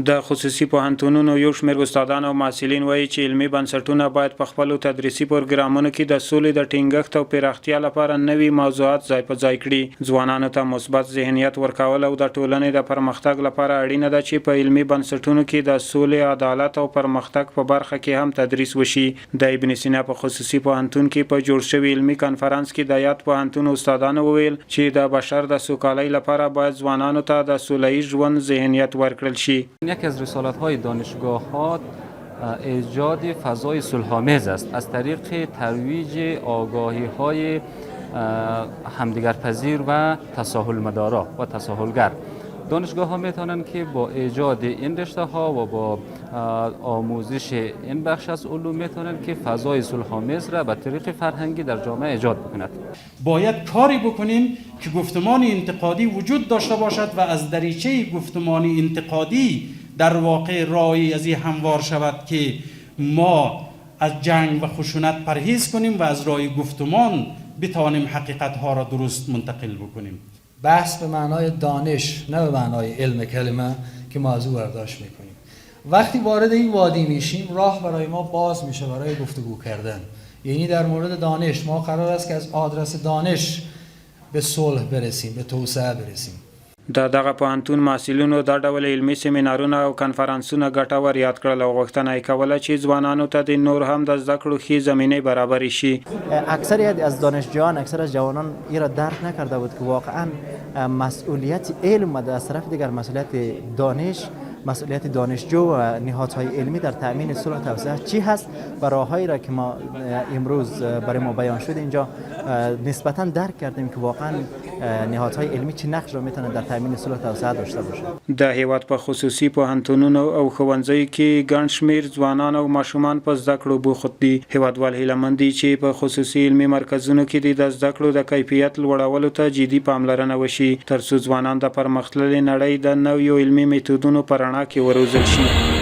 د خصوصي پوهنتونونو یو شمېر استادان او محصلین وایي چې علمي بنسټونه باید په خپلو تدریسي پروګرامونو کې د سولې د ټینګښت او پراختیا لپاره نوي موضوعات ځای په ځای کړي. ځوانانو ته مثبت ذهنیت ورکول او د ټولنې د پرمختګ لپاره اړینه ده چې په علمي بنسټونو کې د سولې، عدالت او پرمختګ په برخه کې هم تدریس وشي. د ابن سینا په خصوصي پوهنتون کې په جوړ شوي علمي کنفرانس کې د یاد پوهنتون استادانو وویل چې د بشر د سوکالۍ لپاره باید ځوانانو ته د سوله‌ییز ژوند ذهنیت ورکړل شي. یکی از رسالت‌های دانشگاه‌ها ایجاد فضای صلح‌آمیز است از طریق ترویج آگاهی‌های همدیگرپذیر و تساهل مدارا و تساهلگر. دانشگاه‌ها می‌توانند که با ایجاد این رشته‌ها و با آموزش این بخش از علوم می‌توانند که فضای صلح‌آمیز را به طریق فرهنگی در جامعه ایجاد بکند. باید کاری بکنیم که گفتمان انتقادی وجود داشته باشد و از دریچه گفتمان انتقادی در واقع راهی از این هموار شود که ما از جنگ و خشونت پرهیز کنیم و از راه گفتمان بتوانیم حقیقت‌ها را درست منتقل بکنیم. بحث به معنای دانش، نه به معنای علم کلمه که موضوع برداشت میکنیم. وقتی وارد این وادی میشیم راه برای ما باز میشه برای گفتگو کردن. یعنی در مورد دانش ما قرار است که از آدرس دانش به صلح برسیم، به توسعه برسیم. د دغه پوهنتون محصلینو دا ډول علمي سیمینارونه او کنفرانسونه ګټور یاد کړل او غوښتنه یې کوله چې ځوانانو ته د نور هم د زده کړو ښې زمینې برابرې شي. اکثریت از دانشجویان، اکثر از جوانان این را درک نکرده بود که واقعا مسئولیت علم و از طرف دیگر مسئولیت دانش، مسئولیت دانشجو و نهادهای علمی در تأمین صلح و توسعه چی هست و راههایی را که ما امروز برای ما بیان شد اینجا نسبتاً درک کردیم که واقعا نهادهای علمی چه نقش را میتونه در تأمین صلح و توسعه داشته باشه. د هیواد په خصوصي پوهنتونونو او ښوونځیو کې ګڼ شمېر ځوانان او ماشومان په زده کړو بوخت دي. هیوادوال هیلهمند دي چې په خصوصي علمي مرکزونو کې د زده کړو د کیفیت لوړولو ته جدي پاملرنه وشي ترڅو ځوانان د پرمختللې نړۍ د نویو علمي میتودونو په رڼا کې وروزل شي.